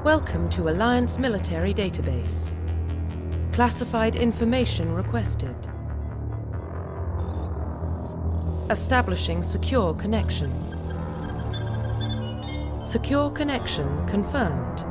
Welcome to Alliance Military Database. Classified information requested. Establishing secure connection. Secure connection confirmed.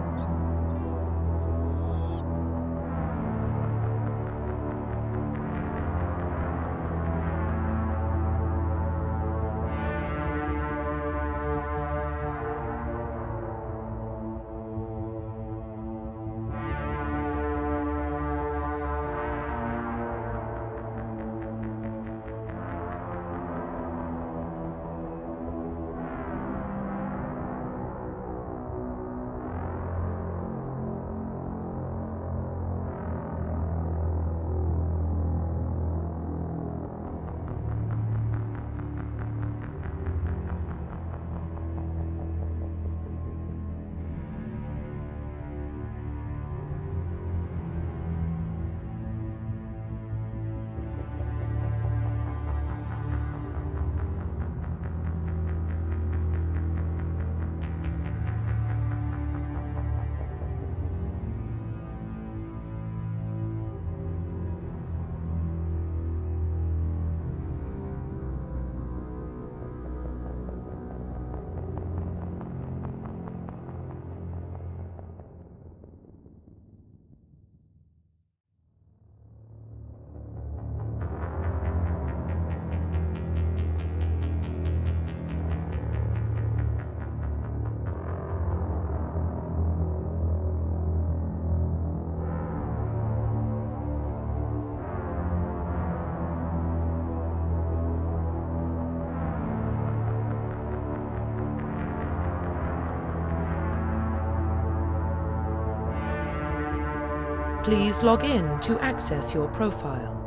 Please log in to access your profile.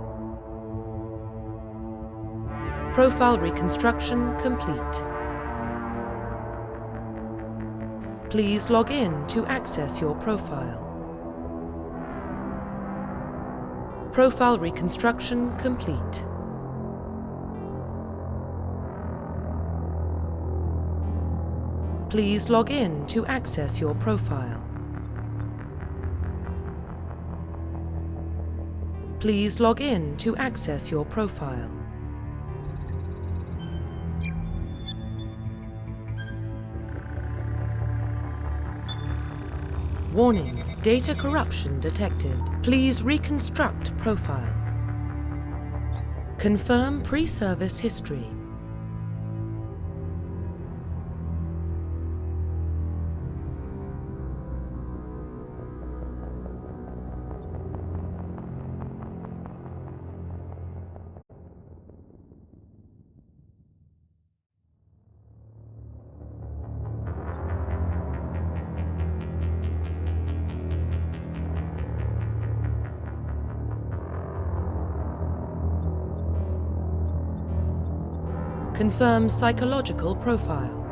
Profile reconstruction complete. Please log in to access your profile. Profile reconstruction complete. Please log in to access your profile. Please log in to access your profile. Warning, data corruption detected. Please reconstruct profile. Confirm pre-service history. Confirm psychological profile.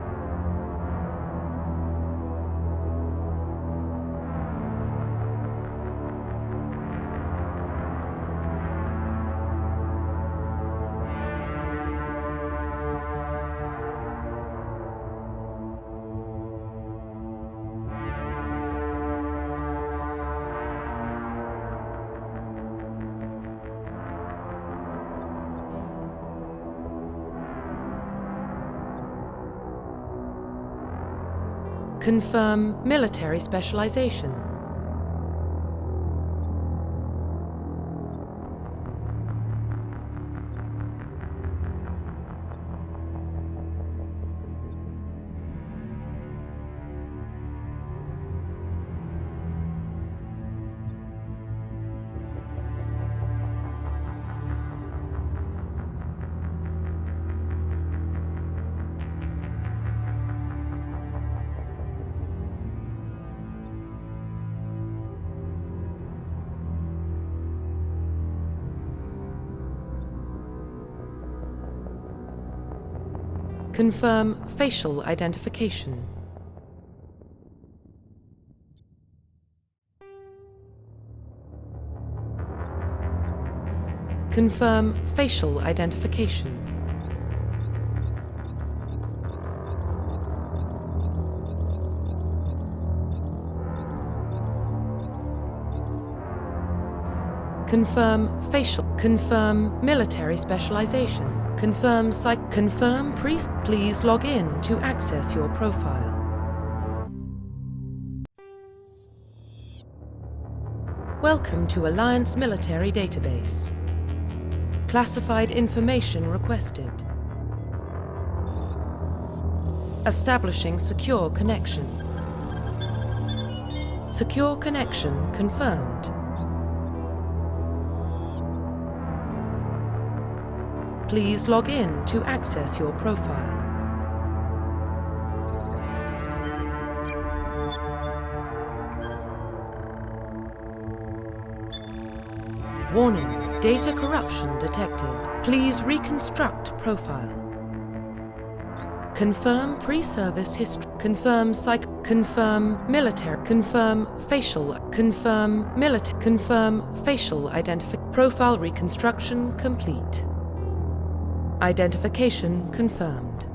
Confirm military specialization. Confirm facial identification. Confirm facial identification. Confirm facial. Confirm military specialization. Confirm psych. Confirm priest. Please log in to access your profile. Welcome to Alliance Military Database. Classified information requested. Establishing secure connection. Secure connection confirmed. Please log in to access your profile. Warning, data corruption detected. Please reconstruct profile. Confirm pre-service history. Confirm psych. Confirm military. Confirm facial. Confirm military. Confirm facial identification. Profile reconstruction complete. Identification confirmed.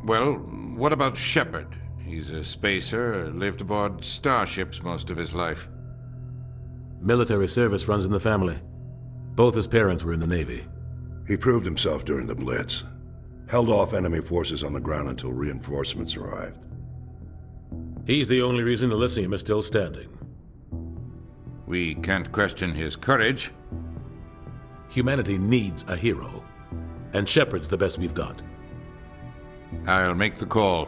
Well, what about Shepard? He's a spacer, lived aboard starships most of his life. Military service runs in the family. Both his parents were in the Navy. He proved himself during the Blitz. Held off enemy forces on the ground until reinforcements arrived. He's the only reason Elysium is still standing. We can't question his courage. Humanity needs a hero, and Shepard's the best we've got. I'll make the call.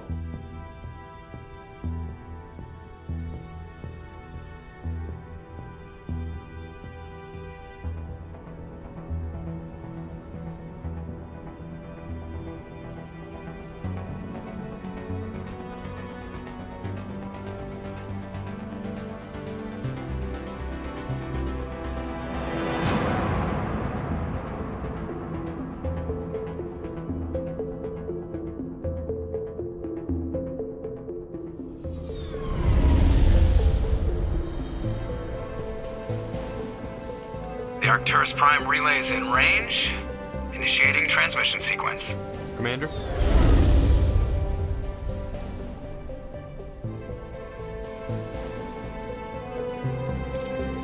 The Arcturus Prime relay is in range. Initiating transmission sequence. Commander?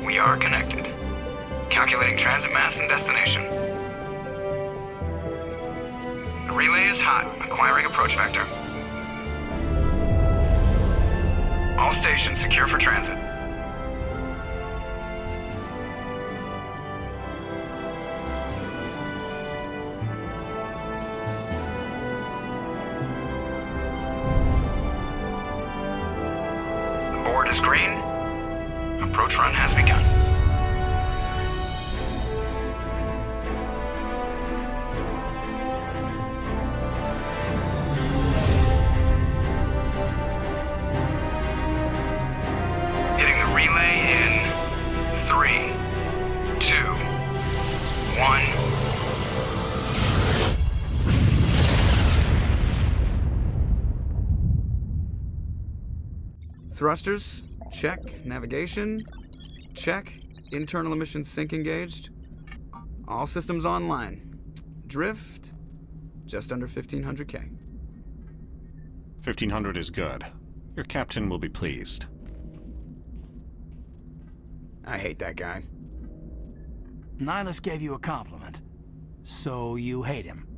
We are connected. Calculating transit mass and destination. The relay is hot. Acquiring approach vector. All stations secure for transit. The board is green. Approach run has begun. Hitting the relay in 3, 2, 1. Thrusters, check. Navigation, check. Internal emissions sync engaged. All systems online. Drift, just under 1500K. 1500 is good. Your captain will be pleased. I hate that guy. Nihilus gave you a compliment. So you hate him.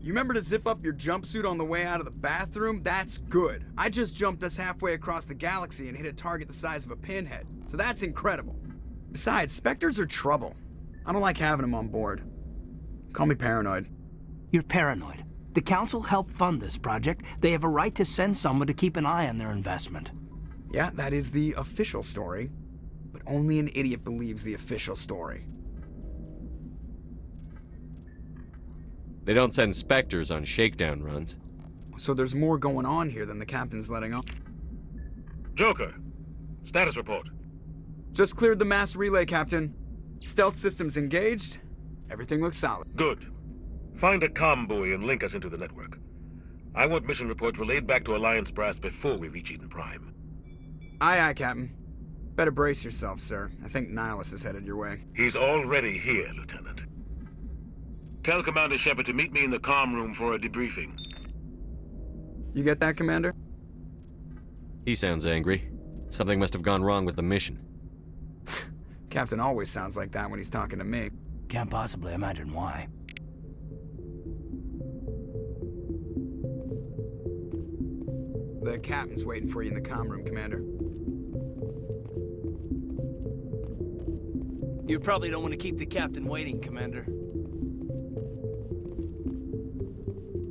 You remember to zip up your jumpsuit on the way out of the bathroom? That's good. I just jumped us halfway across the galaxy and hit a target the size of a pinhead. So that's incredible. Besides, Spectres are trouble. I don't like having them on board. Call me paranoid. You're paranoid. The Council helped fund this project. They have a right to send someone to keep an eye on their investment. Yeah, that is the official story. But only an idiot believes the official story. They don't send Spectres on shakedown runs. So there's more going on here than the captain's letting on. Joker, status report. Just cleared the mass relay, Captain. Stealth systems engaged. Everything looks solid. Good. Find a comm buoy and link us into the network. I want mission reports relayed back to Alliance Brass before we reach Eden Prime. Aye, aye, Captain. Better brace yourself, sir. I think Nihilus is headed your way. He's already here, Lieutenant. Tell Commander Shepard to meet me in the comm room for a debriefing. You get that, Commander? He sounds angry. Something must have gone wrong with the mission. Captain always sounds like that when he's talking to me. Can't possibly imagine why. The captain's waiting for you in the comm room, Commander. You probably don't want to keep the captain waiting, Commander.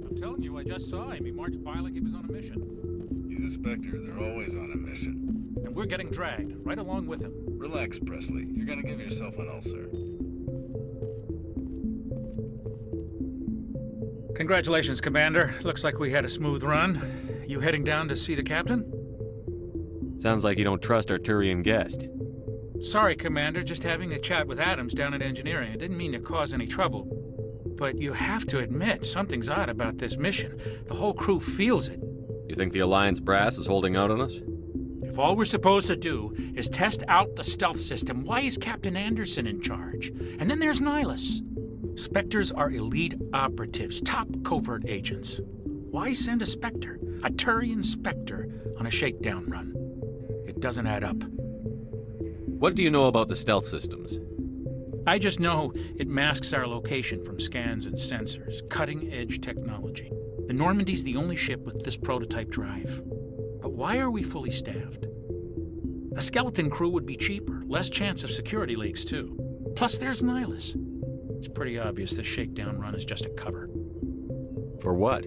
I'm telling you, I just saw him. He marched by like he was on a mission. He's a Spectre. They're always on a mission. And we're getting dragged, right along with him. Relax, Presley. You're gonna give yourself an ulcer. Congratulations, Commander. Looks like we had a smooth run. You heading down to see the captain? Sounds like you don't trust our Turian guest. Sorry, Commander. Just having a chat with Adams down at engineering. I didn't mean to cause any trouble. But you have to admit, something's odd about this mission. The whole crew feels it. You think the Alliance Brass is holding out on us? If all we're supposed to do is test out the stealth system, why is Captain Anderson in charge? And then there's Nihilus. Spectres are elite operatives, top covert agents. Why send a Spectre, a Turian Spectre, on a shakedown run? It doesn't add up. What do you know about the stealth systems? I just know it masks our location from scans and sensors, cutting-edge technology. The Normandy's the only ship with this prototype drive. But why are we fully staffed? A skeleton crew would be cheaper, less chance of security leaks too. Plus there's Nihilus. It's pretty obvious this shakedown run is just a cover. For what?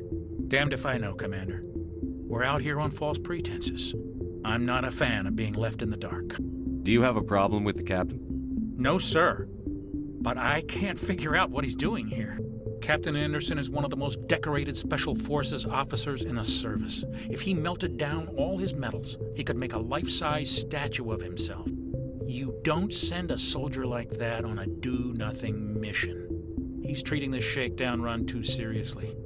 Damned if I know, Commander. We're out here on false pretenses. I'm not a fan of being left in the dark. Do you have a problem with the captain? No, sir. But I can't figure out what he's doing here. Captain Anderson is one of the most decorated Special Forces officers in the service. If he melted down all his medals, he could make a life-size statue of himself. You don't send a soldier like that on a do-nothing mission. He's treating this shakedown run too seriously.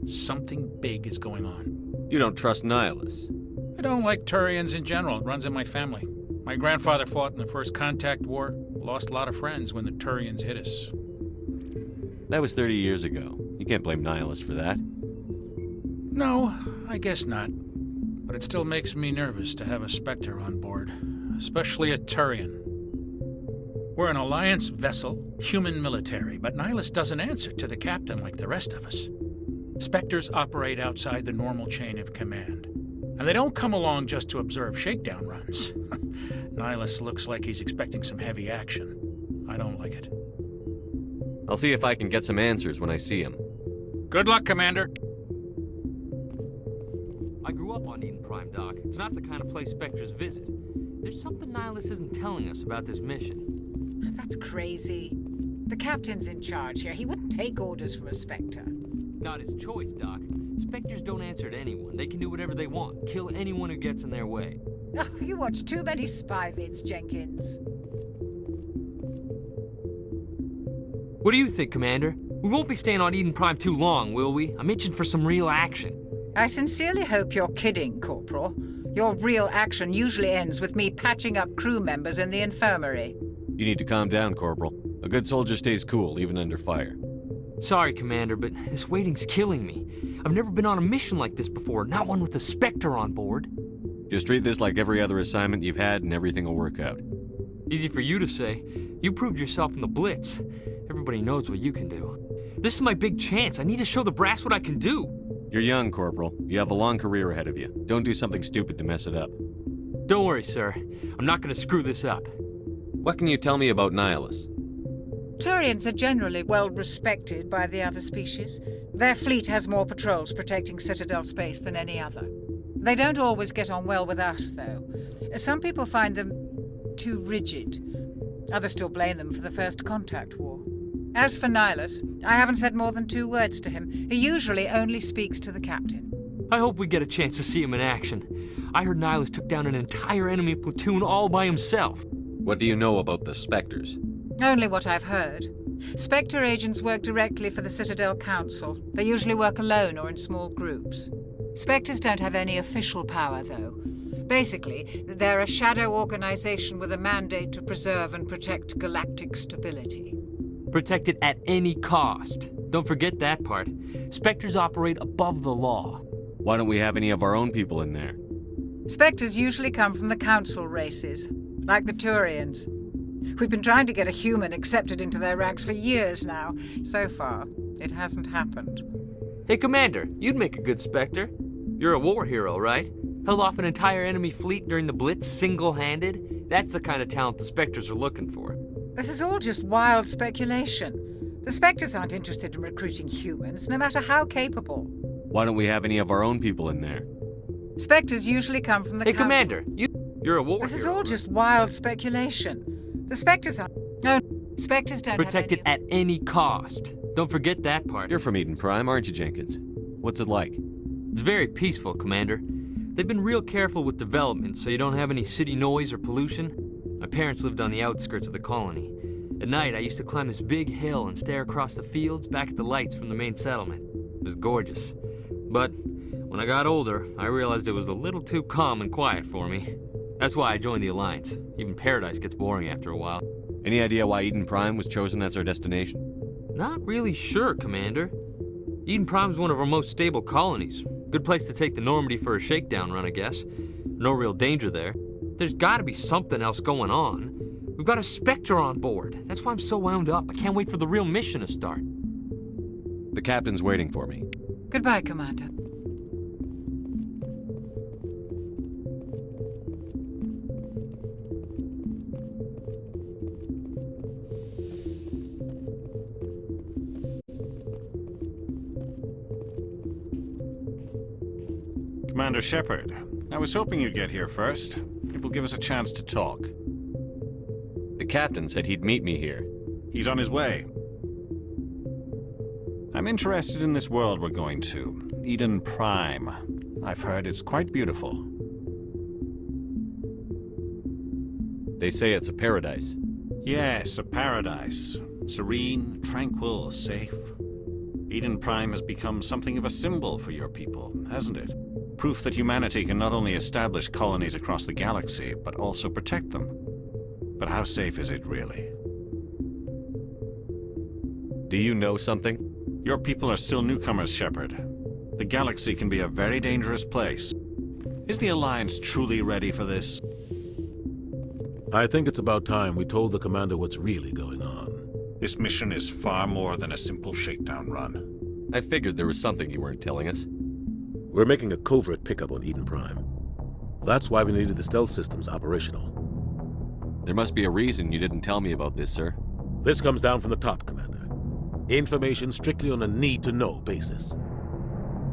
Something big is going on. You don't trust Nihilus? I don't like Turians in general. It runs in my family. My grandfather fought in the First Contact War, lost a lot of friends when the Turians hit us. That was 30 years ago. You can't blame Nihilus for that. No, I guess not. But it still makes me nervous to have a Spectre on board, especially a Turian. We're an Alliance vessel, human military, but Nihilus doesn't answer to the captain like the rest of us. Spectres operate outside the normal chain of command. And they don't come along just to observe shakedown runs. Nihilus looks like he's expecting some heavy action. I don't like it. I'll see if I can get some answers when I see him. Good luck, Commander. I grew up on Eden Prime, Doc. It's not the kind of place Spectres visit. There's something Nihilus isn't telling us about this mission. That's crazy. The captain's in charge here. He wouldn't take orders from a Spectre. Not his choice, Doc. Spectres don't answer to anyone. They can do whatever they want. Kill anyone who gets in their way. Oh, you watch too many spy vids, Jenkins. What do you think, Commander? We won't be staying on Eden Prime too long, will we? I'm itching for some real action. I sincerely hope you're kidding, Corporal. Your real action usually ends with me patching up crew members in the infirmary. You need to calm down, Corporal. A good soldier stays cool, even under fire. Sorry, Commander, but this waiting's killing me. I've never been on a mission like this before, not one with a Spectre on board. Just treat this like every other assignment you've had and everything will work out. Easy for you to say. You proved yourself in the Blitz. Everybody knows what you can do. This is my big chance. I need to show the brass what I can do. You're young, Corporal. You have a long career ahead of you. Don't do something stupid to mess it up. Don't worry, sir. I'm not going to screw this up. What can you tell me about Nihilus? Turians are generally well respected by the other species. Their fleet has more patrols protecting Citadel space than any other. They don't always get on well with us, though. Some people find them too rigid. Others still blame them for the First Contact War. As for Nihilus, I haven't said more than 2 words to him. He usually only speaks to the captain. I hope we get a chance to see him in action. I heard Nihilus took down an entire enemy platoon all by himself. What do you know about the Spectres? Only what I've heard. Spectre agents work directly for the Citadel Council. They usually work alone or in small groups. Spectres don't have any official power, though. Basically, they're a shadow organization with a mandate to preserve and protect galactic stability. Protect it at any cost. Don't forget that part. Spectres operate above the law. Why don't we have any of our own people in there? Spectres usually come from the Council races, like the Turians. We've been trying to get a human accepted into their ranks for years now. So far, it hasn't happened. Hey, Commander, you'd make a good Spectre. You're a war hero, right? Held off an entire enemy fleet during the Blitz single-handed? That's the kind of talent the Spectres are looking for. This is all just wild speculation. The Spectres aren't interested in recruiting humans, no matter how capable. Why don't we have any of our own people in there? Spectres usually come from the Hey, Council. Commander, you're a war hero. This is all just wild speculation. The Spectres aren't... No, Spectres don't Protect have it at any cost. Don't forget that part. You're from Eden Prime, aren't you, Jenkins? What's it like? It's very peaceful, Commander. They've been real careful with development, so you don't have any city noise or pollution. My parents lived on the outskirts of the colony. At night, I used to climb this big hill and stare across the fields back at the lights from the main settlement. It was gorgeous. But when I got older, I realized it was a little too calm and quiet for me. That's why I joined the Alliance. Even Paradise gets boring after a while. Any idea why Eden Prime was chosen as our destination? Not really sure, Commander. Eden Prime's one of our most stable colonies. Good place to take the Normandy for a shakedown run, I guess. No real danger there. There's gotta be something else going on. We've got a Spectre on board. That's why I'm so wound up. I can't wait for the real mission to start. The captain's waiting for me. Goodbye, Commander. Commander Shepard, I was hoping you'd get here first. It will give us a chance to talk. The captain said he'd meet me here. He's on his way. I'm interested in this world we're going to, Eden Prime. I've heard it's quite beautiful. They say it's a paradise. Yes, a paradise. Serene, tranquil, safe. Eden Prime has become something of a symbol for your people, hasn't it? Proof that humanity can not only establish colonies across the galaxy, but also protect them. But how safe is it really? Do you know something? Your people are still newcomers, Shepard. The galaxy can be a very dangerous place. Is the Alliance truly ready for this? I think it's about time we told the commander what's really going on. This mission is far more than a simple shakedown run. I figured there was something you weren't telling us. We're making a covert pickup on Eden Prime. That's why we needed the stealth systems operational. There must be a reason you didn't tell me about this, sir. This comes down from the top, Commander. Information strictly on a need-to-know basis.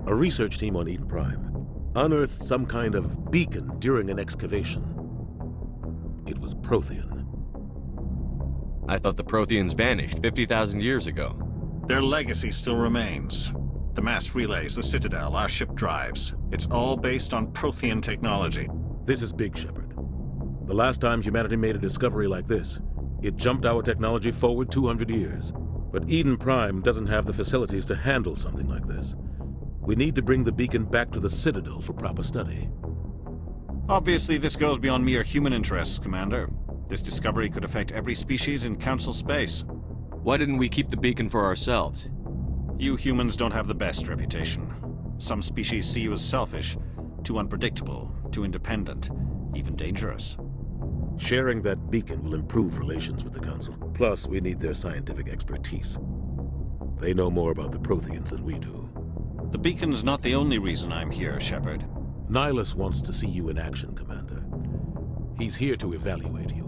A research team on Eden Prime unearthed some kind of beacon during an excavation. It was Prothean. I thought the Protheans vanished 50,000 years ago. Their legacy still remains. The mass relays, the Citadel, our ship drives. It's all based on Prothean technology. This is big, Shepard. The last time humanity made a discovery like this, it jumped our technology forward 200 years. But Eden Prime doesn't have the facilities to handle something like this. We need to bring the beacon back to the Citadel for proper study. Obviously, this goes beyond mere human interests, Commander. This discovery could affect every species in Council space. Why didn't we keep the beacon for ourselves? You humans don't have the best reputation. Some species see you as selfish, too unpredictable, too independent, even dangerous. Sharing that beacon will improve relations with the Council. Plus, we need their scientific expertise. They know more about the Protheans than we do. The beacon's not the only reason I'm here, Shepard. Nihilus wants to see you in action, Commander. He's here to evaluate you.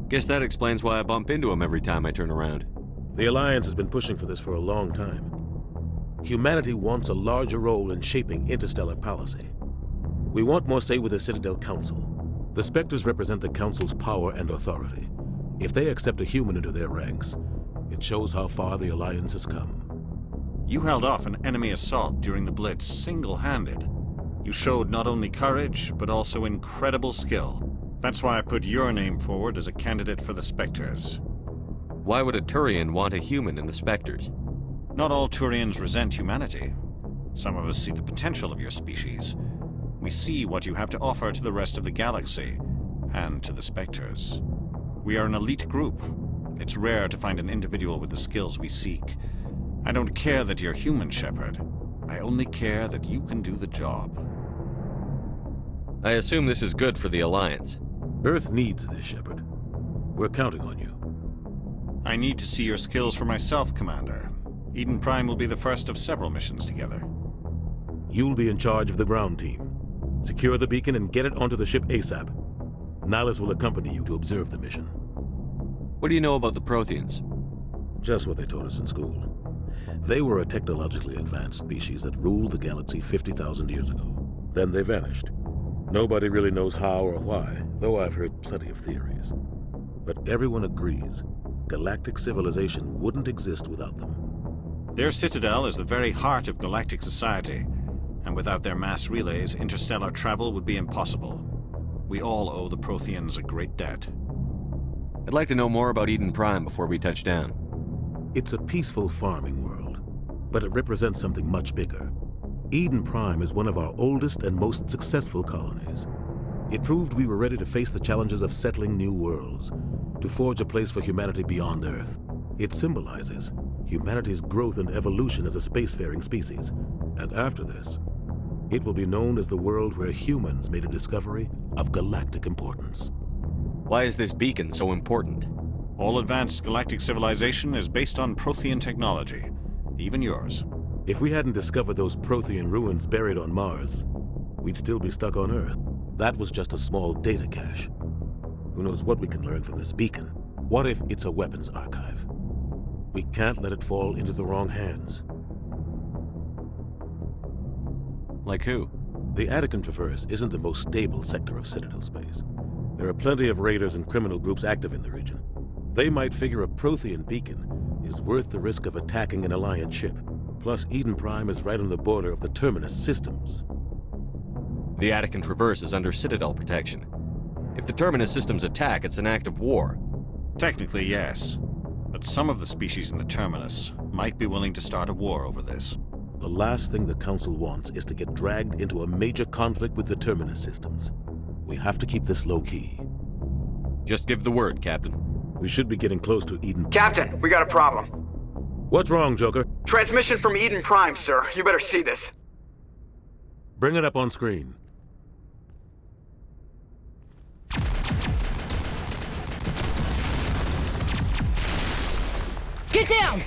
Guess that explains why I bump into him every time I turn around. The Alliance has been pushing for this for a long time. Humanity wants a larger role in shaping interstellar policy. We want more say with the Citadel Council. The Spectres represent the Council's power and authority. If they accept a human into their ranks, it shows how far the Alliance has come. You held off an enemy assault during the Blitz single-handed. You showed not only courage, but also incredible skill. That's why I put your name forward as a candidate for the Spectres. Why would a Turian want a human in the Spectres? Not all Turians resent humanity. Some of us see the potential of your species. We see what you have to offer to the rest of the galaxy, and to the Spectres. We are an elite group. It's rare to find an individual with the skills we seek. I don't care that you're human, Shepard. I only care that you can do the job. I assume this is good for the Alliance. Earth needs this, Shepard. We're counting on you. I need to see your skills for myself, Commander. Eden Prime will be the first of several missions together. You'll be in charge of the ground team. Secure the beacon and get it onto the ship ASAP. Nihilus will accompany you to observe the mission. What do you know about the Protheans? Just what they taught us in school. They were a technologically advanced species that ruled the galaxy 50,000 years ago. Then they vanished. Nobody really knows how or why, though I've heard plenty of theories. But everyone agrees, galactic civilization wouldn't exist without them. Their citadel is the very heart of galactic society, and without their mass relays, interstellar travel would be impossible. We all owe the Protheans a great debt. I'd like to know more about Eden Prime before we touch down. It's a peaceful farming world, but it represents something much bigger. Eden Prime is one of our oldest and most successful colonies. It proved we were ready to face the challenges of settling new worlds, to forge a place for humanity beyond Earth. It symbolizes humanity's growth and evolution as a spacefaring species. And after this, it will be known as the world where humans made a discovery of galactic importance. Why is this beacon so important? All advanced galactic civilization is based on Prothean technology, even yours. If we hadn't discovered those Prothean ruins buried on Mars, we'd still be stuck on Earth. That was just a small data cache. Who knows what we can learn from this beacon? What if it's a weapons archive? We can't let it fall into the wrong hands. Like who? The Attican Traverse isn't the most stable sector of Citadel space. There are plenty of raiders and criminal groups active in the region. They might figure a Prothean beacon is worth the risk of attacking an Alliance ship. Plus, Eden Prime is right on the border of the Terminus systems. The Attican Traverse is under Citadel protection. If the Terminus systems attack, it's an act of war. Technically, yes. But some of the species in the Terminus might be willing to start a war over this. The last thing the Council wants is to get dragged into a major conflict with the Terminus systems. We have to keep this low-key. Just give the word, Captain. We should be getting close to Eden. Captain, we got a problem. What's wrong, Joker? Transmission from Eden Prime, sir. You better see this. Bring it up on screen. Get down!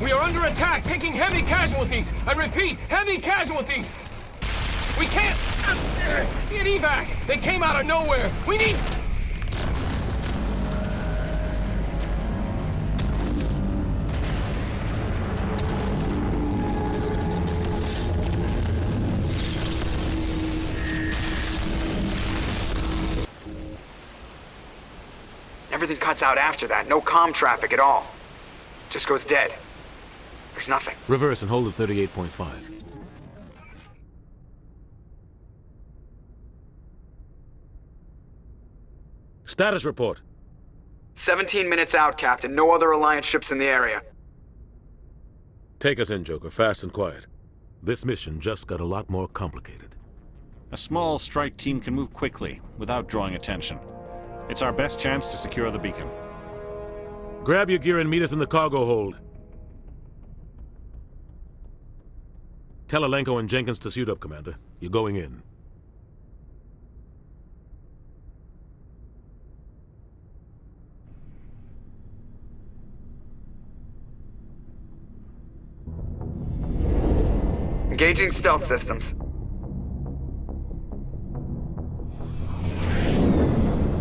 We are under attack, taking heavy casualties. I repeat, heavy casualties. We can't get evac. They came out of nowhere. We need... Everything cuts out after that. No comm traffic at all. Just goes dead. There's nothing. Reverse and hold at 38.5. Status report. 17 minutes out, Captain. No other Alliance ships in the area. Take us in, Joker, fast and quiet. This mission just got a lot more complicated. A small strike team can move quickly, without drawing attention. It's our best chance to secure the beacon. Grab your gear and meet us in the cargo hold. Tell Alenko and Jenkins to suit up, Commander. You're going in. Engaging stealth systems.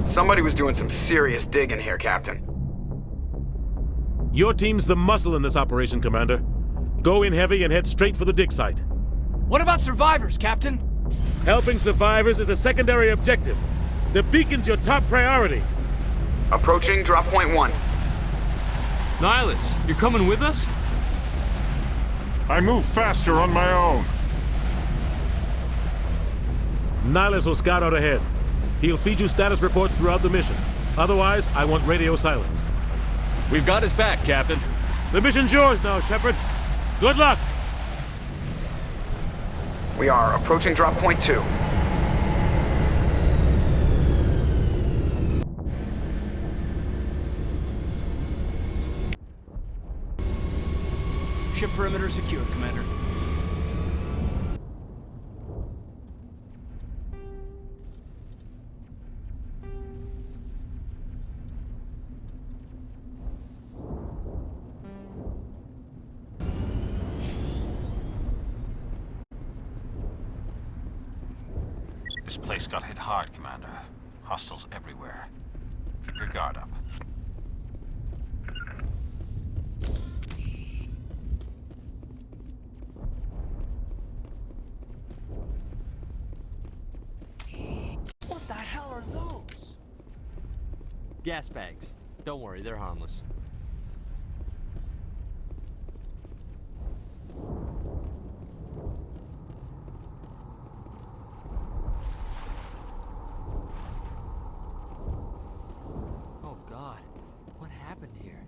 Somebody was doing some serious digging here, Captain. Your team's the muscle in this operation, Commander. Go in heavy and head straight for the dig site. What about survivors, Captain? Helping survivors is a secondary objective. The beacon's your top priority. Approaching drop point 1. Nihilus, you're coming with us? I move faster on my own. Nihilus will scout out ahead. He'll feed you status reports throughout the mission. Otherwise, I want radio silence. We've got his back, Captain. The mission's yours now, Shepard. Good luck! We are approaching drop point 2. Ship perimeter secured, Commander. This place got hit hard, Commander. Hostiles everywhere. Keep your guard up. What the hell are those? Gas bags. Don't worry, they're harmless. Oh God, what happened here?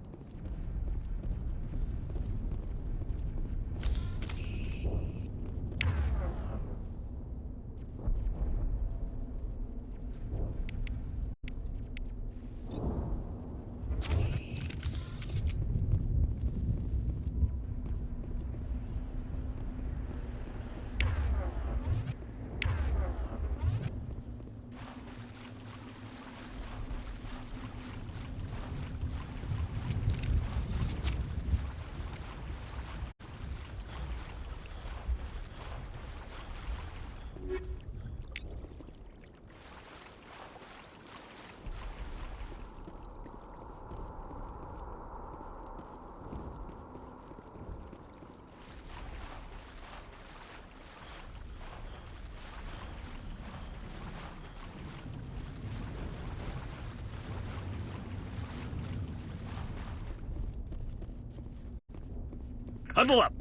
Huddle up!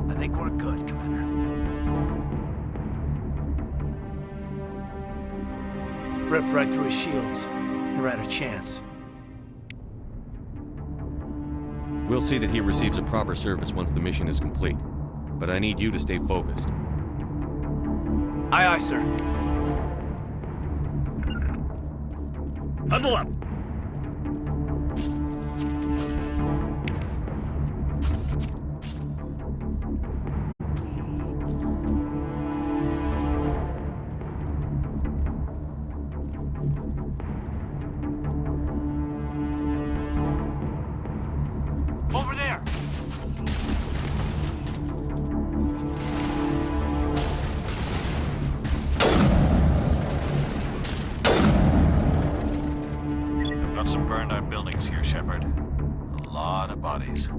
I think we're good, Commander. Ripped right through his shields. Never had a chance. We'll see that he receives a proper service once the mission is complete. But I need you to stay focused. Aye, aye, sir. Huddle up! Over there! We've got some burned out buildings here, Shepard. A lot of bodies.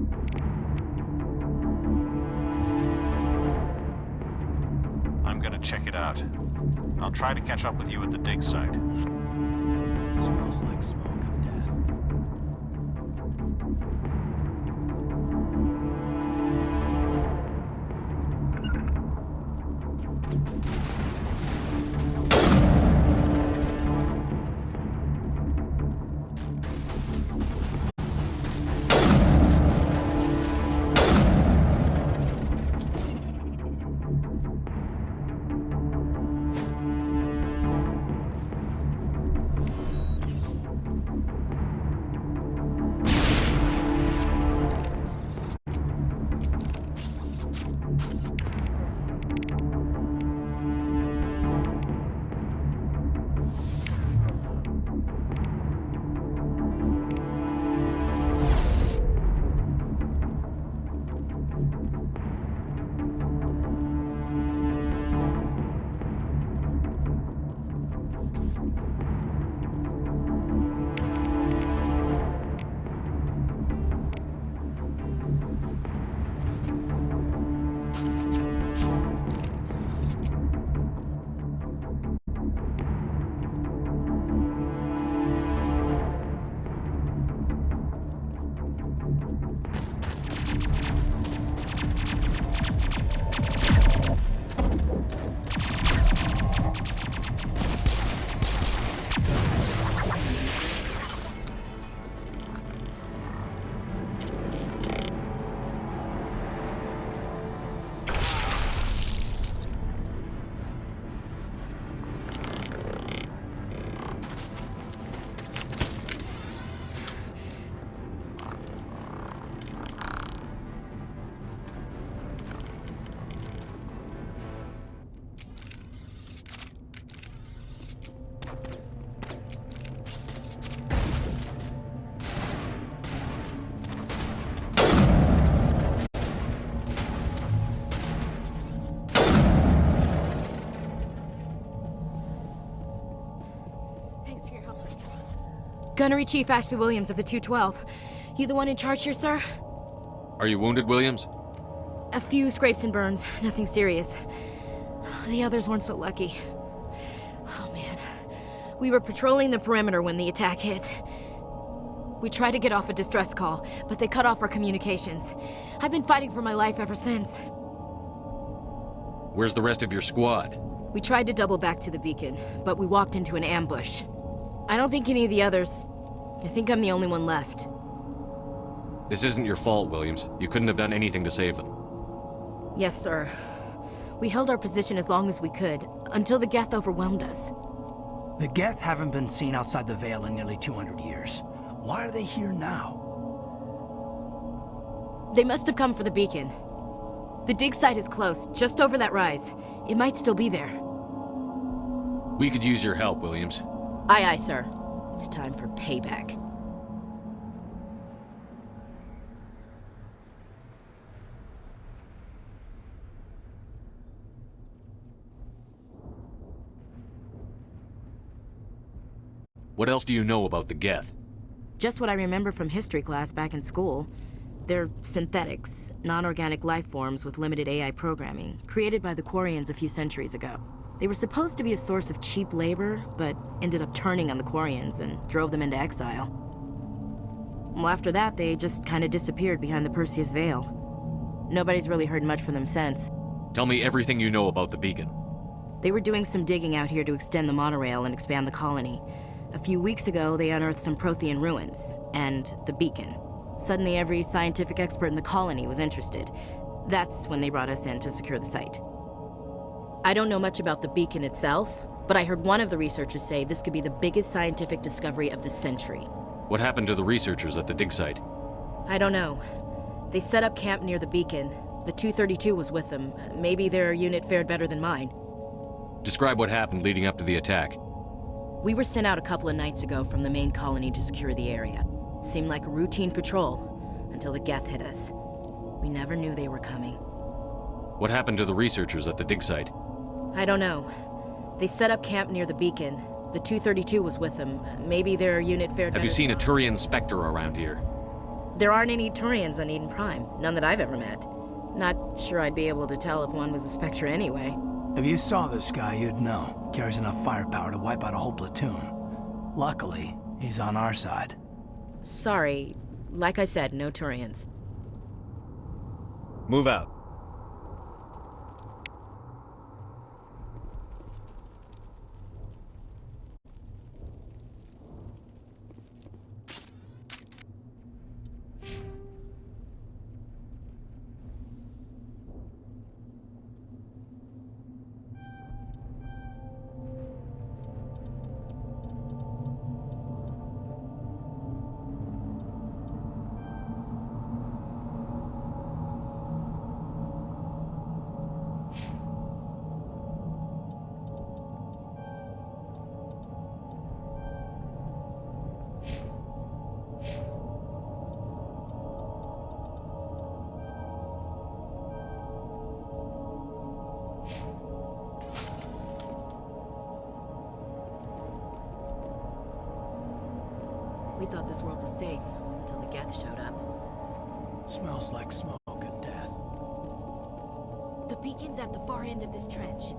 I'm gonna check it out. I'll try to catch up with you at the dig site. Smells like smoke and death. Gunnery Chief Ashley Williams of the 212. You the one in charge here, sir? Are you wounded, Williams? A few scrapes and burns, nothing serious. The others weren't so lucky. Oh man. We were patrolling the perimeter when the attack hit. We tried to get off a distress call, but they cut off our communications. I've been fighting for my life ever since. Where's the rest of your squad? We tried to double back to the beacon, but we walked into an ambush. I don't think any of the others... I think I'm the only one left. This isn't your fault, Williams. You couldn't have done anything to save them. Yes, sir. We held our position as long as we could, until the Geth overwhelmed us. The Geth haven't been seen outside the Veil in nearly 200 years. Why are they here now? They must have come for the beacon. The dig site is close, just over that rise. It might still be there. We could use your help, Williams. Aye, aye, sir. It's time for payback. What else do you know about the Geth? Just what I remember from history class back in school. They're synthetics, non-organic life forms with limited AI programming, created by the Quarians a few centuries ago. They were supposed to be a source of cheap labor, but ended up turning on the Quarians and drove them into exile. Well, after that, they just kind of disappeared behind the Perseus Veil. Nobody's really heard much from them since. Tell me everything you know about the beacon. They were doing some digging out here to extend the monorail and expand the colony. A few weeks ago, they unearthed some Prothean ruins, and the beacon. Suddenly, every scientific expert in the colony was interested. That's when they brought us in to secure the site. I don't know much about the beacon itself, but I heard one of the researchers say this could be the biggest scientific discovery of the century. What happened to the researchers at the dig site? I don't know. They set up camp near the beacon. The 232 was with them. Maybe their unit fared better than mine. Describe what happened leading up to the attack. We were sent out a couple of nights ago from the main colony to secure the area. Seemed like a routine patrol, until the Geth hit us. We never knew they were coming. What happened to the researchers at the dig site? I don't know. They set up camp near the beacon. The 232 was with them. Maybe their unit fared better. Have you seen a Turian Spectre around here? There aren't any Turians on Eden Prime. None that I've ever met. Not sure I'd be able to tell if one was a Spectre anyway. If you saw this guy, you'd know. Carries enough firepower to wipe out a whole platoon. Luckily, he's on our side. Sorry. Like I said, no Turians. Move out. We thought this world was safe until the Geth showed up. Smells like smoke and death. The beacon's at the far end of this trench.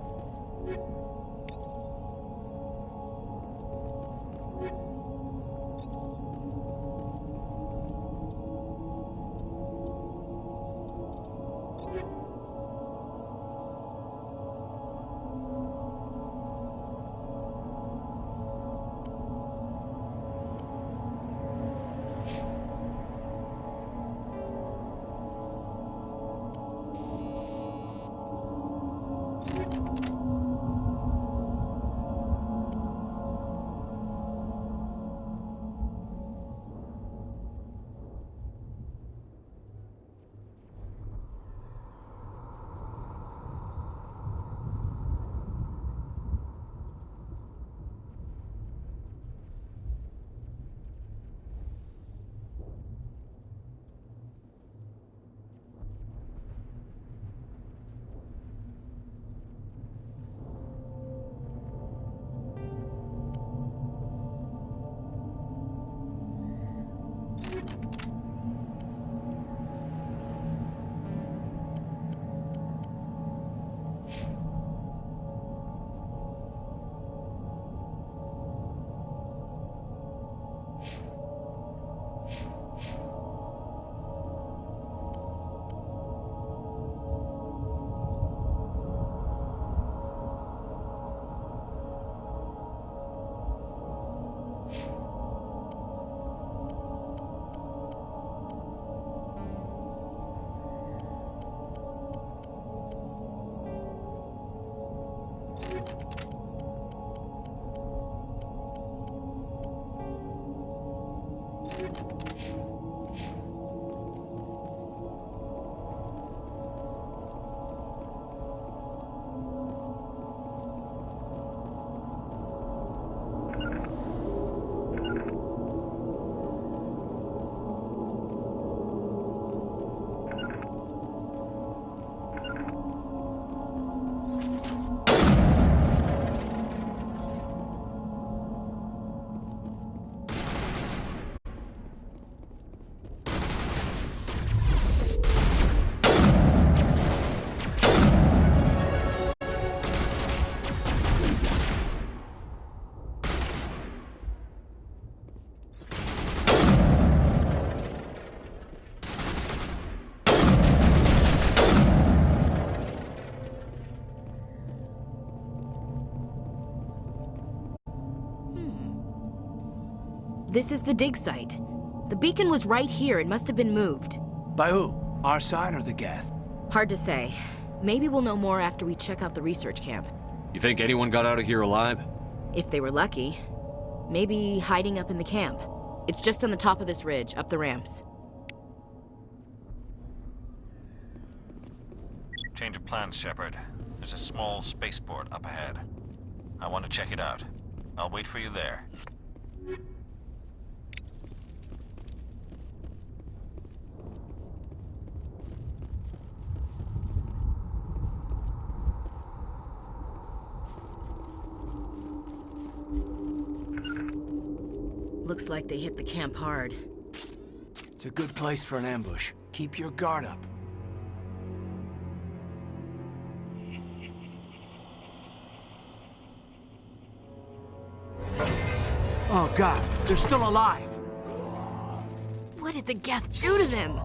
This is the dig site. The beacon was right here. It must have been moved. By who? Our side or the Geth? Hard to say. Maybe we'll know more after we check out the research camp. You think anyone got out of here alive? If they were lucky. Maybe hiding up in the camp. It's just on the top of this ridge, up the ramps. Change of plans, Shepard. There's a small spaceport up ahead. I want to check it out. I'll wait for you there. Looks like they hit the camp hard. It's a good place for an ambush. Keep your guard up. Oh God, they're still alive! What did the Geth do to them?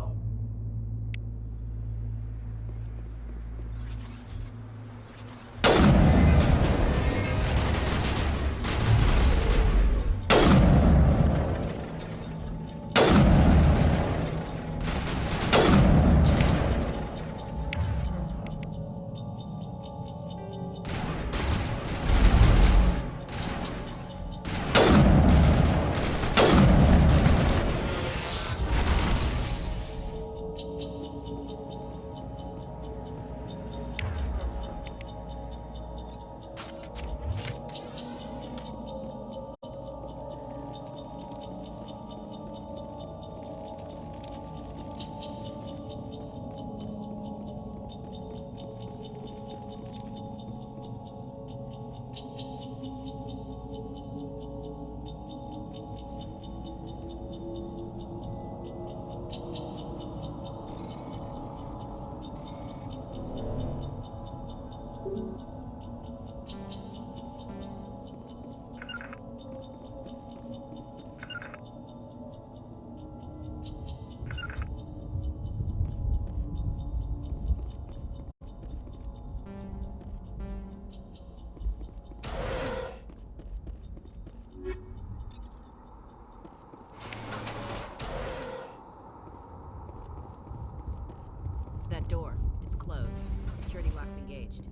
That door. It's closed. Security lock's engaged.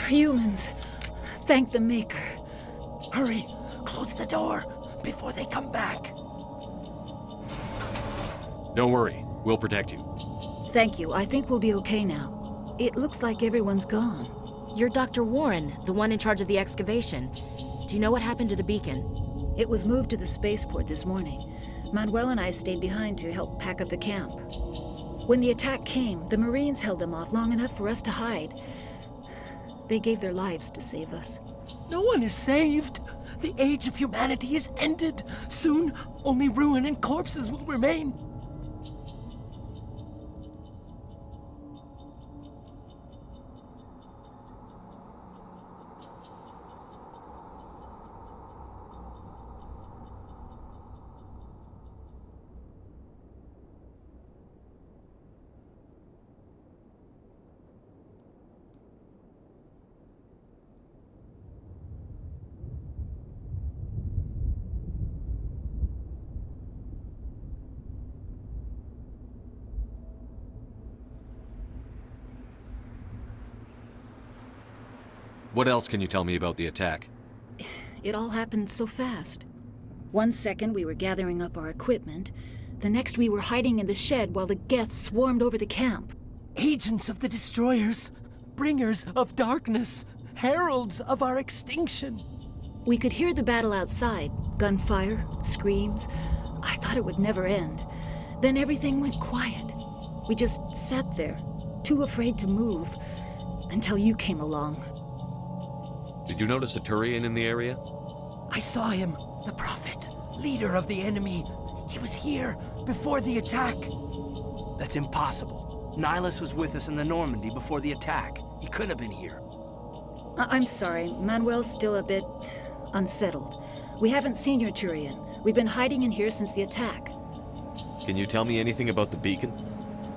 Humans. Thank the Maker. Hurry! Close the door before they come back. Don't worry. We'll protect you. Thank you. I think we'll be okay now. It looks like everyone's gone. You're Dr. Warren, the one in charge of the excavation. Do you know what happened to the beacon? It was moved to the spaceport this morning. Manuel and I stayed behind to help pack up the camp. When the attack came, the Marines held them off long enough for us to hide. They gave their lives to save us. No one is saved. The age of humanity is ended. Soon, only ruin and corpses will remain. What else can you tell me about the attack? It all happened so fast. 1 second we were gathering up our equipment. The next we were hiding in the shed while the Geth swarmed over the camp. Agents of the Destroyers, bringers of darkness, heralds of our extinction. We could hear the battle outside. Gunfire, screams. I thought it would never end. Then everything went quiet. We just sat there, too afraid to move, until you came along. Did you notice a Turian in the area? I saw him, the Prophet, leader of the enemy. He was here before the attack. That's impossible. Nihilus was with us in the Normandy before the attack. He couldn't have been here. I'm sorry, Manuel's still a bit unsettled. We haven't seen your Turian. We've been hiding in here since the attack. Can you tell me anything about the beacon?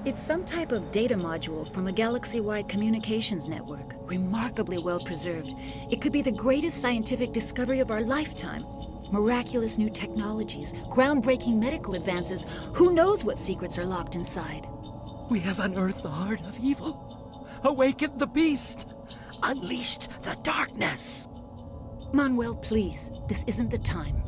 It's some type of data module from a galaxy-wide communications network, remarkably well preserved. It could be the greatest scientific discovery of our lifetime. Miraculous new technologies, groundbreaking medical advances. Who knows what secrets are locked inside? We have unearthed the heart of evil, awakened the beast, unleashed the darkness. Manuel, please, this isn't the time.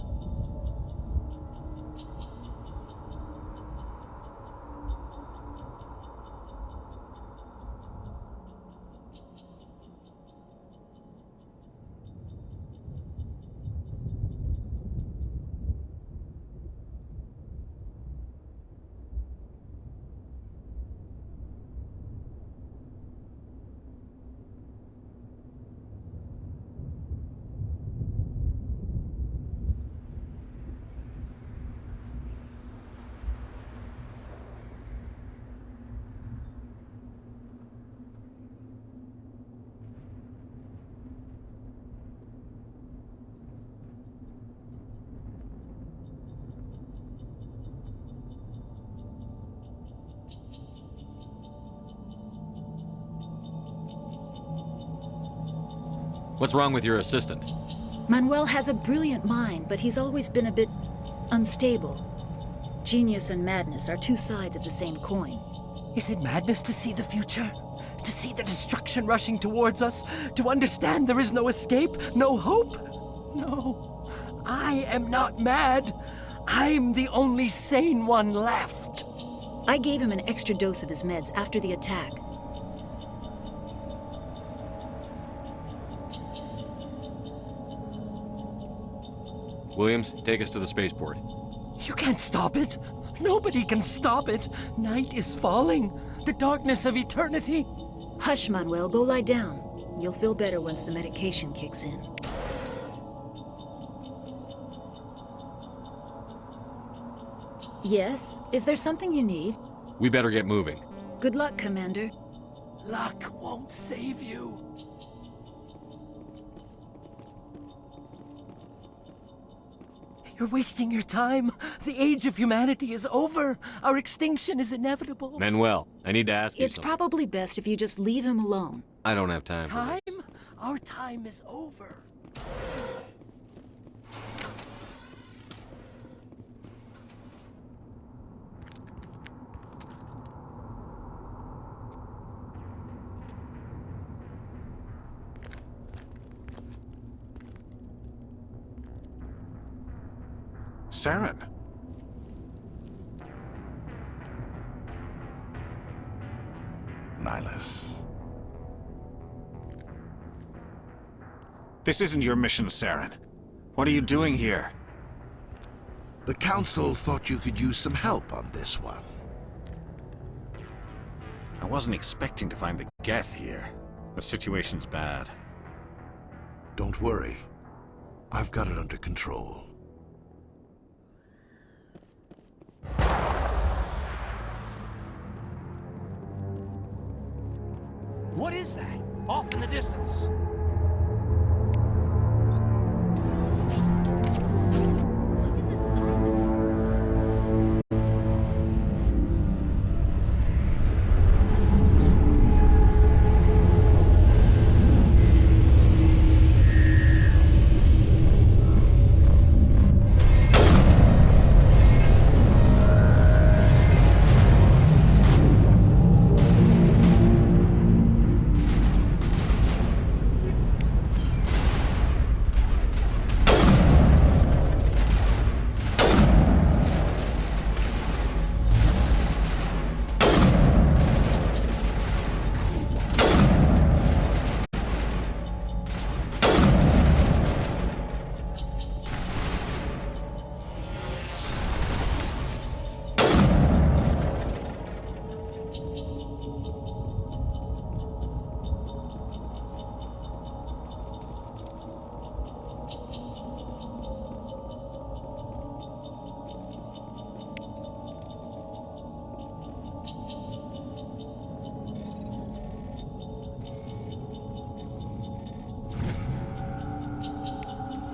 What's wrong with your assistant? Manuel has a brilliant mind, but he's always been a bit unstable. Genius and madness are two sides of the same coin. Is it madness to see the future? To see the destruction rushing towards us? To understand there is no escape? No hope? No. I am not mad. I'm the only sane one left. I gave him an extra dose of his meds after the attack. Williams, take us to the spaceport. You can't stop it. Nobody can stop it. Night is falling. The darkness of eternity. Hush, Manuel. Go lie down. You'll feel better once the medication kicks in. Yes? Is there something you need? We better get moving. Good luck, Commander. Luck won't save you. You're wasting your time. The age of humanity is over. Our extinction is inevitable. Manuel, I need to ask you It's something. probably best if you just leave him alone. I don't have time for Time? this. Our time is over. Saren. Nihilus. This isn't your mission, Saren. What are you doing here? The Council thought you could use some help on this one. I wasn't expecting to find the Geth here. The situation's bad. Don't worry. I've got it under control. What is that? Off in the distance.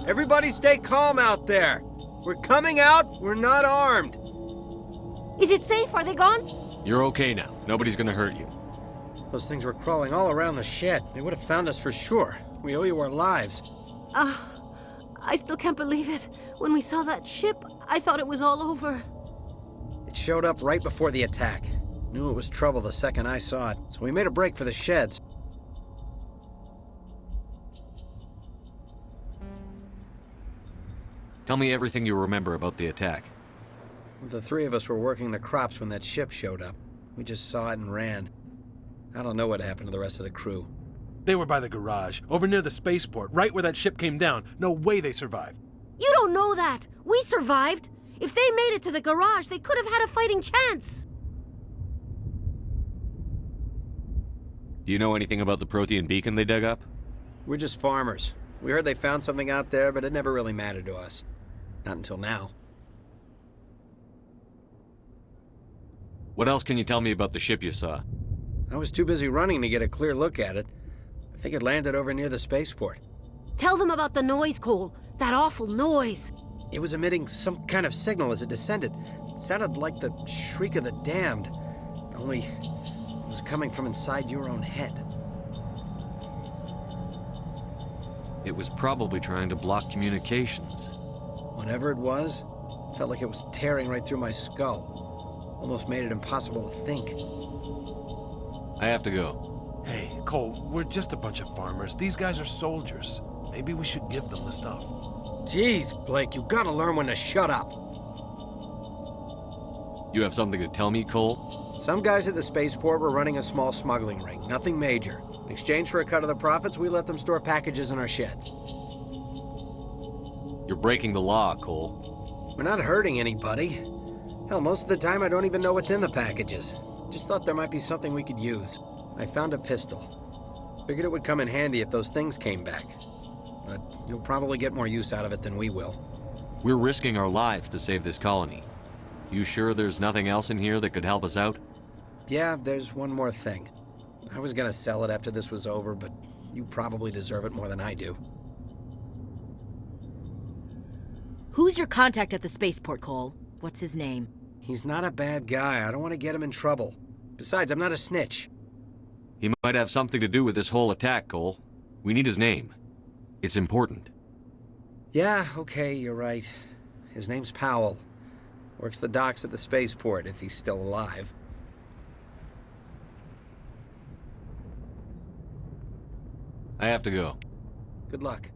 Everybody stay calm out there. We're coming out, we're not armed. Is it safe? Are they gone? You're okay now. Nobody's gonna hurt you. Those things were crawling all around the shed. They would have found us for sure. We owe you our lives. I still can't believe it. When we saw that ship, I thought it was all over. It showed up right before the attack. Knew it was trouble the second I saw it, so we made a break for the sheds. Tell me everything you remember about the attack. The three of us were working the crops when that ship showed up. We just saw it and ran. I don't know what happened to the rest of the crew. They were by the garage, over near the spaceport, right where that ship came down. No way they survived. You don't know that. We survived. If they made it to the garage, they could have had a fighting chance. Do you know anything about the Prothean beacon they dug up? We're just farmers. We heard they found something out there, but it never really mattered to us. Not until now. What else can you tell me about the ship you saw? I was too busy running to get a clear look at it. I think it landed over near the spaceport. Tell them about the noise, Cole. That awful noise. It was emitting some kind of signal as it descended. It sounded like the shriek of the damned. Only it was coming from inside your own head. It was probably trying to block communications. Whatever it was, felt like it was tearing right through my skull. Almost made it impossible to think. I have to go. Hey, Cole, we're just a bunch of farmers. These guys are soldiers. Maybe we should give them the stuff. Jeez, Blake, you gotta learn when to shut up. You have something to tell me, Cole? Some guys at the spaceport were running a small smuggling ring, nothing major. In exchange for a cut of the profits, we let them store packages in our sheds. You're breaking the law, Cole. We're not hurting anybody. Hell, most of the time I don't even know what's in the packages. Just thought there might be something we could use. I found a pistol. Figured it would come in handy if those things came back. But you'll probably get more use out of it than we will. We're risking our lives to save this colony. You sure there's nothing else in here that could help us out? Yeah, there's one more thing. I was gonna sell it after this was over, but you probably deserve it more than I do. Who's your contact at the spaceport, Cole? What's his name? He's not a bad guy. I don't want to get him in trouble. Besides, I'm not a snitch. He might have something to do with this whole attack, Cole. We need his name. It's important. Yeah, okay, you're right. His name's Powell. Works the docks at the spaceport, if he's still alive. I have to go. Good luck.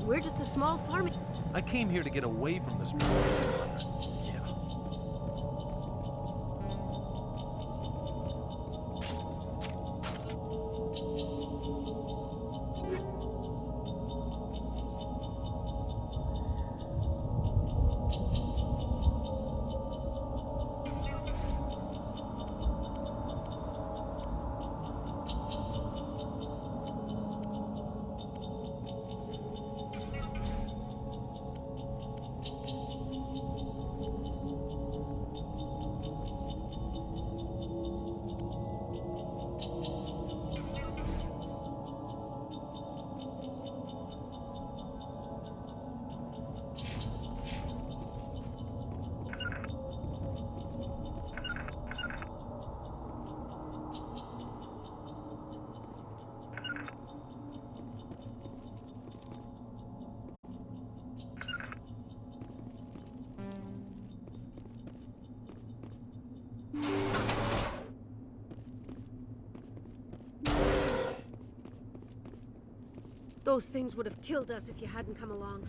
We're just a small farm. I came here to get away from the stress of living on Earth. Yeah. Those things would have killed us if you hadn't come along.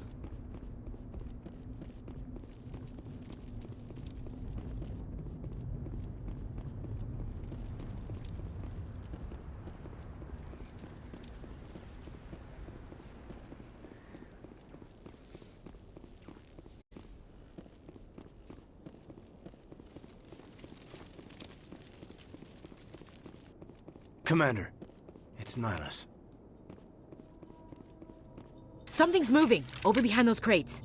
Commander, it's Nihilus. Something's moving, over behind those crates.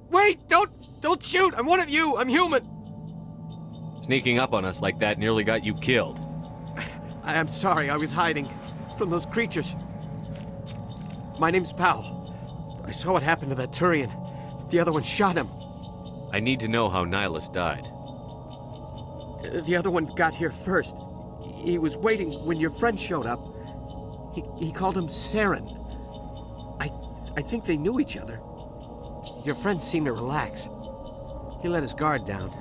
Wait! Don't shoot! I'm one of you! I'm human! Sneaking up on us like that nearly got you killed. I'm sorry, I was hiding from those creatures. My name's Powell. I saw what happened to that Turian. The other one shot him. I need to know how Nihilus died. The other one got here first. He was waiting when your friend showed up. He called him Saren. I think they knew each other. Your friend seemed to relax. He let his guard down.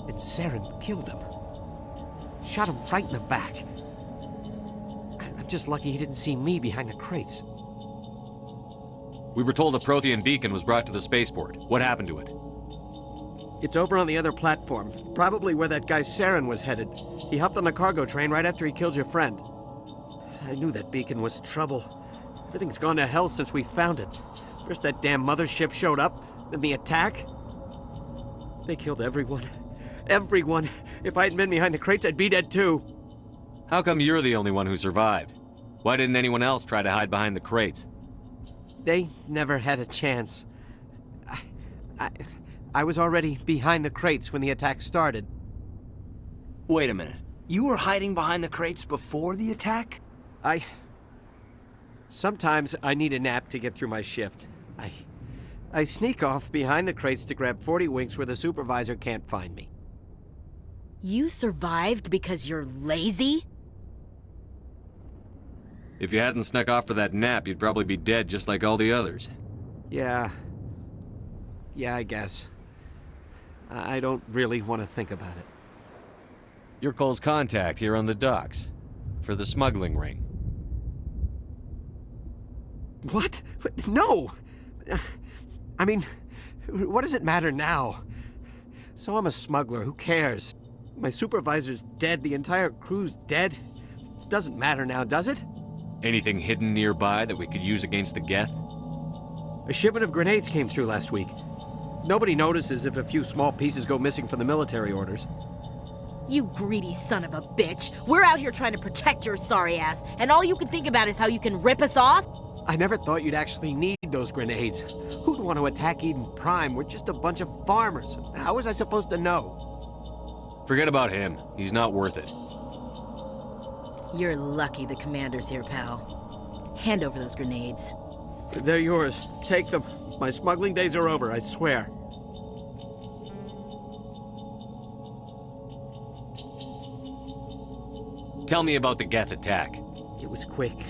And Saren killed him. Shot him right in the back. I'm just lucky he didn't see me behind the crates. We were told a Prothean beacon was brought to the spaceport. What happened to it? It's over on the other platform, probably where that guy Saren was headed. He hopped on the cargo train right after he killed your friend. I knew that beacon was trouble. Everything's gone to hell since we found it. First that damn mothership showed up, then the attack. They killed everyone. Everyone. If I hadn't been behind the crates, I'd be dead too. How come you're the only one who survived? Why didn't anyone else try to hide behind the crates? They never had a chance. I was already behind the crates when the attack started. Wait a minute. You were hiding behind the crates before the attack? Sometimes I need a nap to get through my shift. I sneak off behind the crates to grab 40 winks where the supervisor can't find me. You survived because you're lazy? If you hadn't snuck off for that nap, you'd probably be dead just like all the others. Yeah, I guess. I don't really want to think about it. You're Cole's contact here on the docks. For the smuggling ring. What? No! I mean, what does it matter now? So I'm a smuggler, who cares? My supervisor's dead, the entire crew's dead. Doesn't matter now, does it? Anything hidden nearby that we could use against the Geth? A shipment of grenades came through last week. Nobody notices if a few small pieces go missing from the military orders. You greedy son of a bitch! We're out here trying to protect your sorry ass, and all you can think about is how you can rip us off? I never thought you'd actually need those grenades. Who'd want to attack Eden Prime? We're just a bunch of farmers. How was I supposed to know? Forget about him. He's not worth it. You're lucky the commander's here, pal. Hand over those grenades. They're yours. Take them. My smuggling days are over, I swear. Tell me about the Geth attack. It was quick.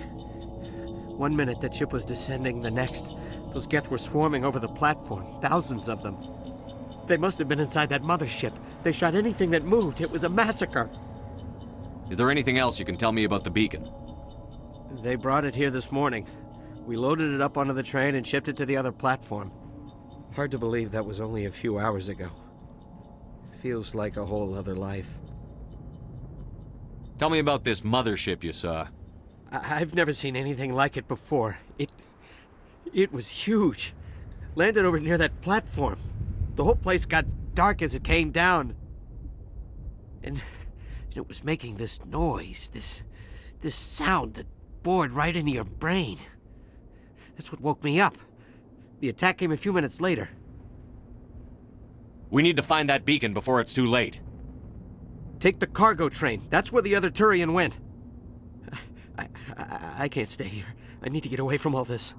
1 minute that ship was descending, the next, those Geth were swarming over the platform, thousands of them. They must have been inside that mothership. They shot anything that moved. It was a massacre. Is there anything else you can tell me about the beacon? They brought it here this morning. We loaded it up onto the train and shipped it to the other platform. Hard to believe that was only a few hours ago. Feels like a whole other life. Tell me about this mothership you saw. I've never seen anything like it before. It was huge. Landed over near that platform. The whole place got dark as it came down. And it was making this noise, this sound that bored right into your brain. That's what woke me up. The attack came a few minutes later. We need to find that beacon before it's too late. Take the cargo train. That's where the other Turian went. I can't stay here. I need to get away from all this.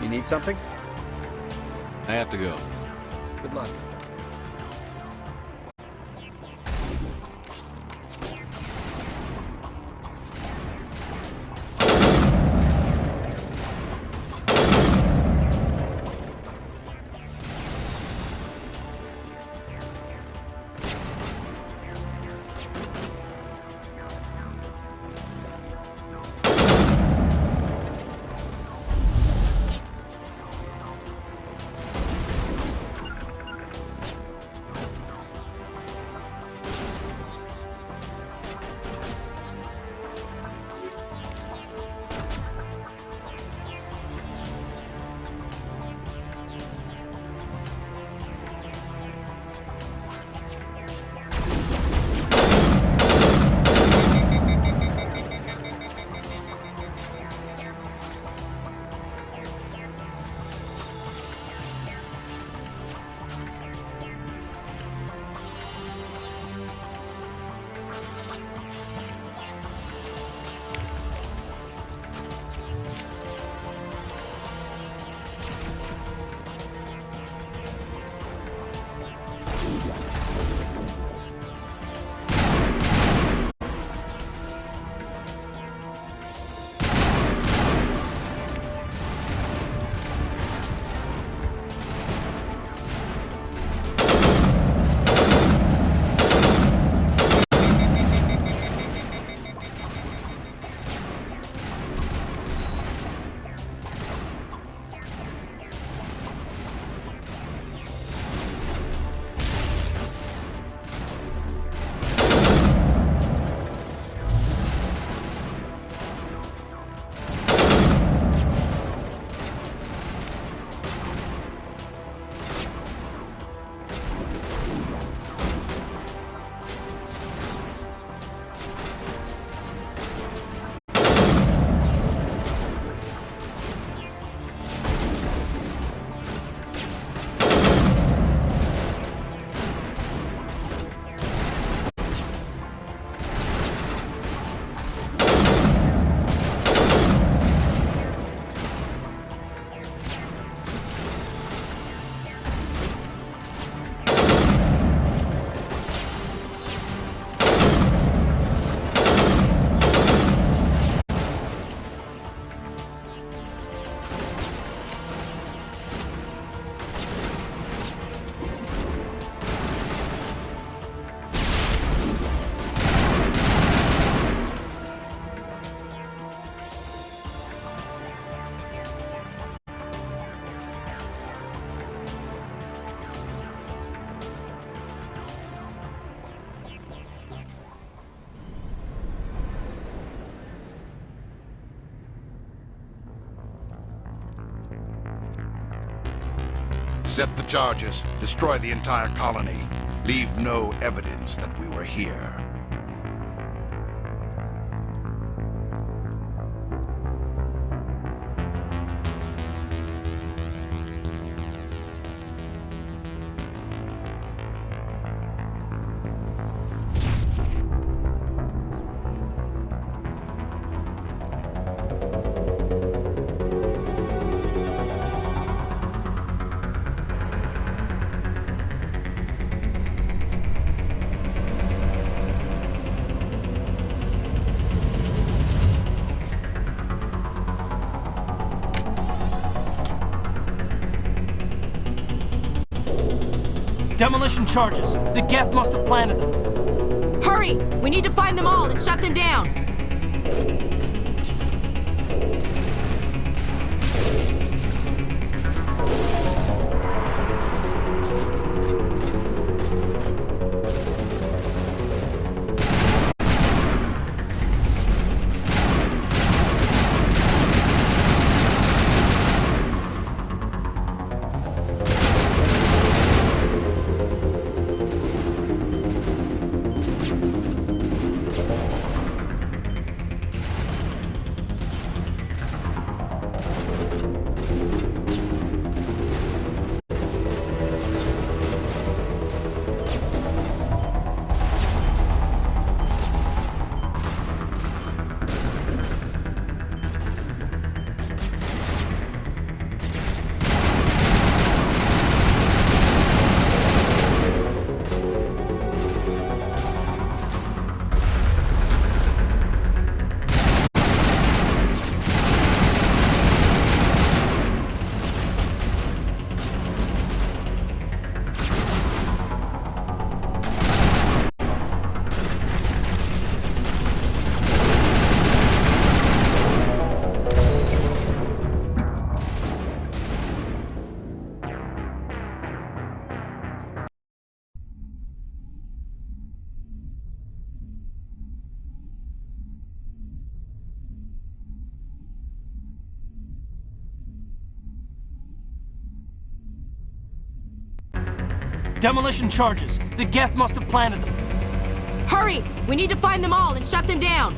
You need something? I have to go. Good luck. Set the charges. Destroy the entire colony. Leave no evidence that we were here. Demolition charges. The Geth must have planted them. Hurry! We need to find them all and shut them down! Demolition charges. The Geth must have planted them. Hurry! We need to find them all and shut them down!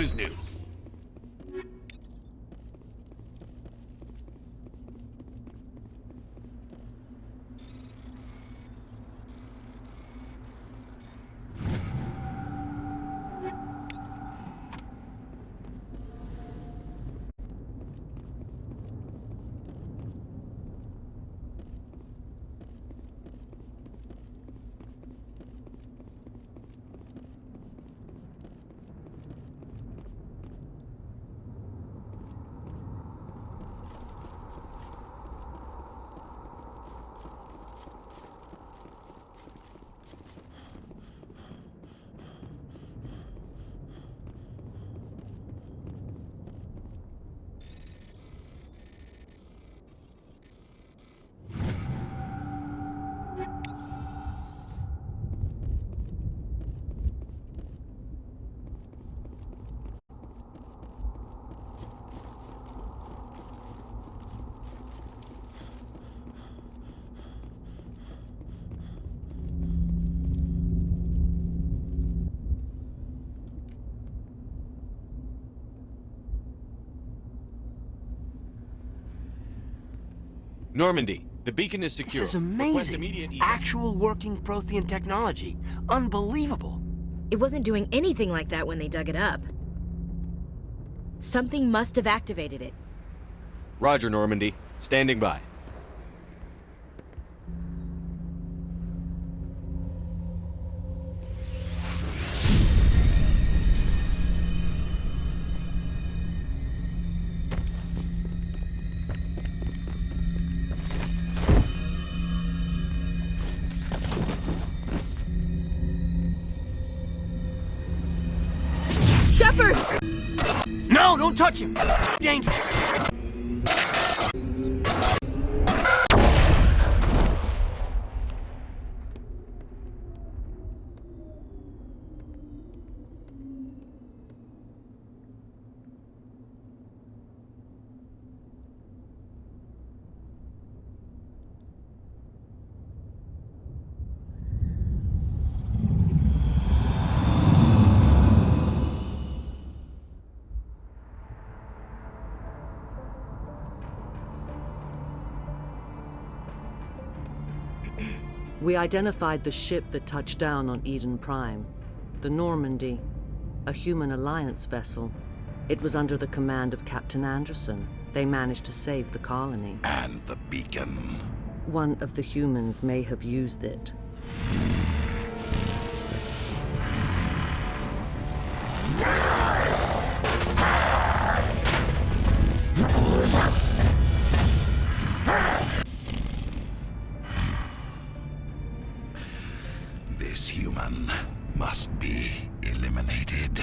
is new. Normandy, the beacon is secure. This is Request amazing. immediate evac. Actual working Prothean technology. Unbelievable. It wasn't doing anything like that when they dug it up. Something must have activated it. Roger, Normandy. Standing by. Shepard! No, don't touch him! Dangerous! We identified the ship that touched down on Eden Prime, the Normandy, a human alliance vessel. It was under the command of Captain Anderson. They managed to save the colony. And the beacon. One of the humans may have used it. This human must be eliminated.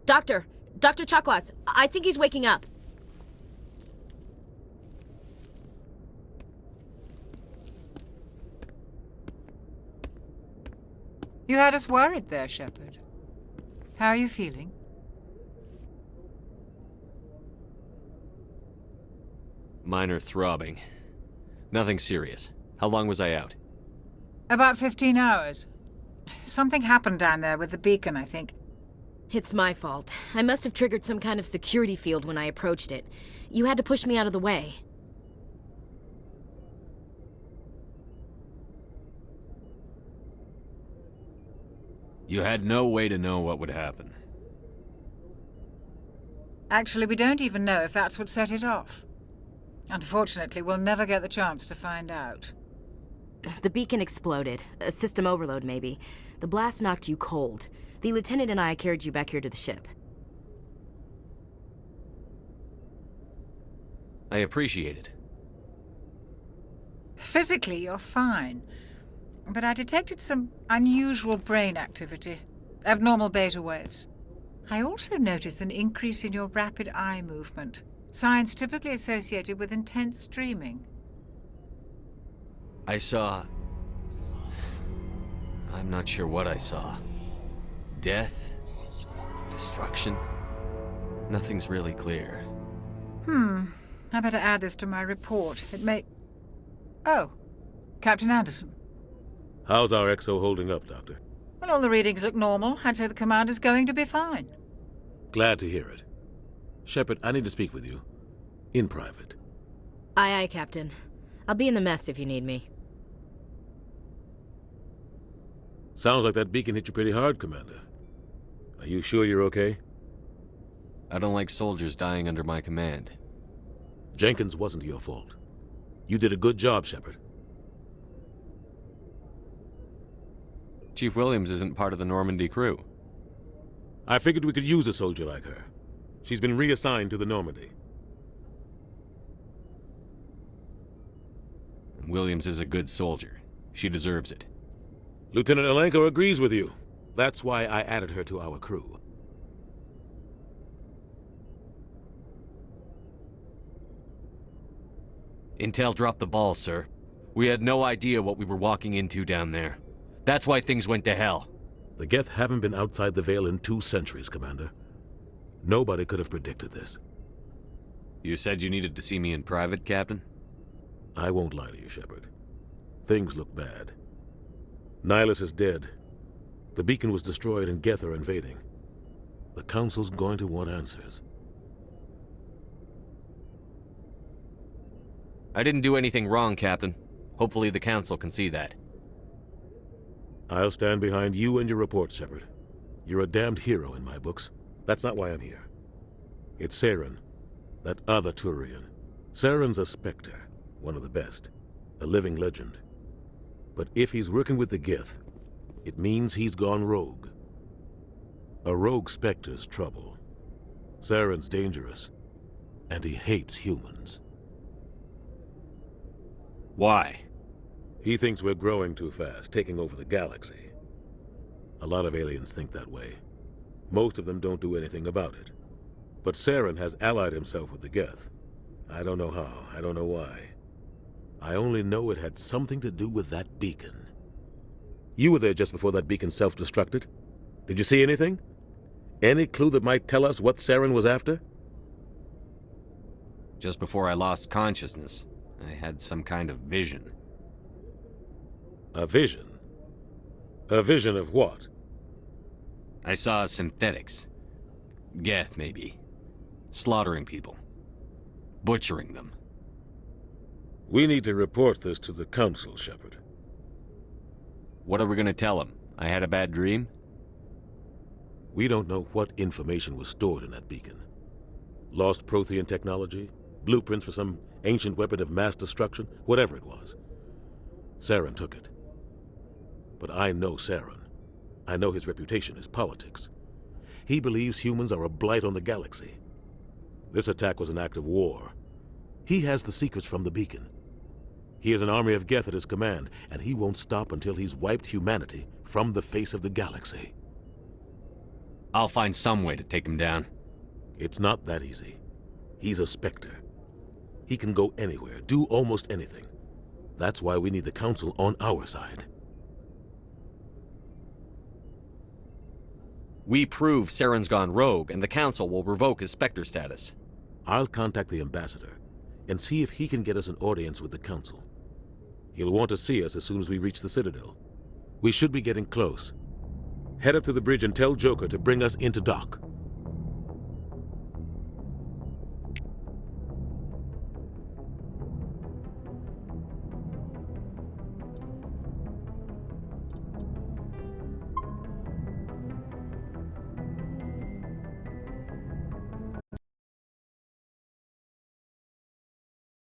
Dr. Chakwas, I think he's waking up. You had us worried there, Shepard. How are you feeling? Minor throbbing. Nothing serious. How long was I out? About 15 hours. Something happened down there with the beacon, I think. It's my fault. I must have triggered some kind of security field when I approached it. You had to push me out of the way. You had no way to know what would happen. Actually, we don't even know if that's what set it off. Unfortunately, we'll never get the chance to find out. The beacon exploded. A system overload, maybe. The blast knocked you cold. The lieutenant and I carried you back here to the ship. I appreciate it. Physically, you're fine. But I detected some unusual brain activity. Abnormal beta waves. I also noticed an increase in your rapid eye movement. Signs typically associated with intense dreaming. I saw I'm not sure what I saw. Death? Destruction? Nothing's really clear. I better add this to my report. It may... Oh, Captain Anderson. How's our XO holding up, Doctor? Well, all the readings look normal. I'd say the commander's going to be fine. Glad to hear it. Shepard, I need to speak with you. In private. Aye, Captain. I'll be in the mess if you need me. Sounds like that beacon hit you pretty hard, Commander. Are you sure you're okay? I don't like soldiers dying under my command. Jenkins wasn't your fault. You did a good job, Shepard. Chief Williams isn't part of the Normandy crew. I figured we could use a soldier like her. She's been reassigned to the Normandy. Williams is a good soldier. She deserves it. Lieutenant Alenko agrees with you. That's why I added her to our crew. Intel dropped the ball, sir. We had no idea what we were walking into down there. That's why things went to hell. The Geth haven't been outside the Veil in 2 centuries, Commander. Nobody could have predicted this. You said you needed to see me in private, Captain? I won't lie to you, Shepard. Things look bad. Nihilus is dead. The beacon was destroyed and Geth are invading. The Council's going to want answers. I didn't do anything wrong, Captain. Hopefully the Council can see that. I'll stand behind you and your report, Shepard. You're a damned hero in my books. That's not why I'm here. It's Saren, that other Turian. Saren's a Spectre, one of the best, a living legend. But if he's working with the Geth, it means he's gone rogue. A rogue Spectre's trouble. Saren's dangerous, and he hates humans. Why? He thinks we're growing too fast, taking over the galaxy. A lot of aliens think that way. Most of them don't do anything about it. But Saren has allied himself with the Geth. I don't know how, I don't know why. I only know it had something to do with that beacon. You were there just before that beacon self-destructed. Did you see anything? Any clue that might tell us what Saren was after? Just before I lost consciousness, I had some kind of vision. A vision? A vision of what? I saw synthetics. Geth, maybe. Slaughtering people. Butchering them. We need to report this to the Council, Shepard. What are we gonna tell them? I had a bad dream? We don't know what information was stored in that beacon. Lost Prothean technology? Blueprints for some ancient weapon of mass destruction? Whatever it was. Saren took it. But I know Saren. I know his reputation is politics. He believes humans are a blight on the galaxy. This attack was an act of war. He has the secrets from the beacon. He has an army of Geth at his command, and he won't stop until he's wiped humanity from the face of the galaxy. I'll find some way to take him down. It's not that easy. He's a Spectre. He can go anywhere, do almost anything. That's why we need the Council on our side. We prove Saren's gone rogue, and the Council will revoke his Spectre status. I'll contact the Ambassador and see if he can get us an audience with the Council. He'll want to see us as soon as we reach the Citadel. We should be getting close. Head up to the bridge and tell Joker to bring us into dock.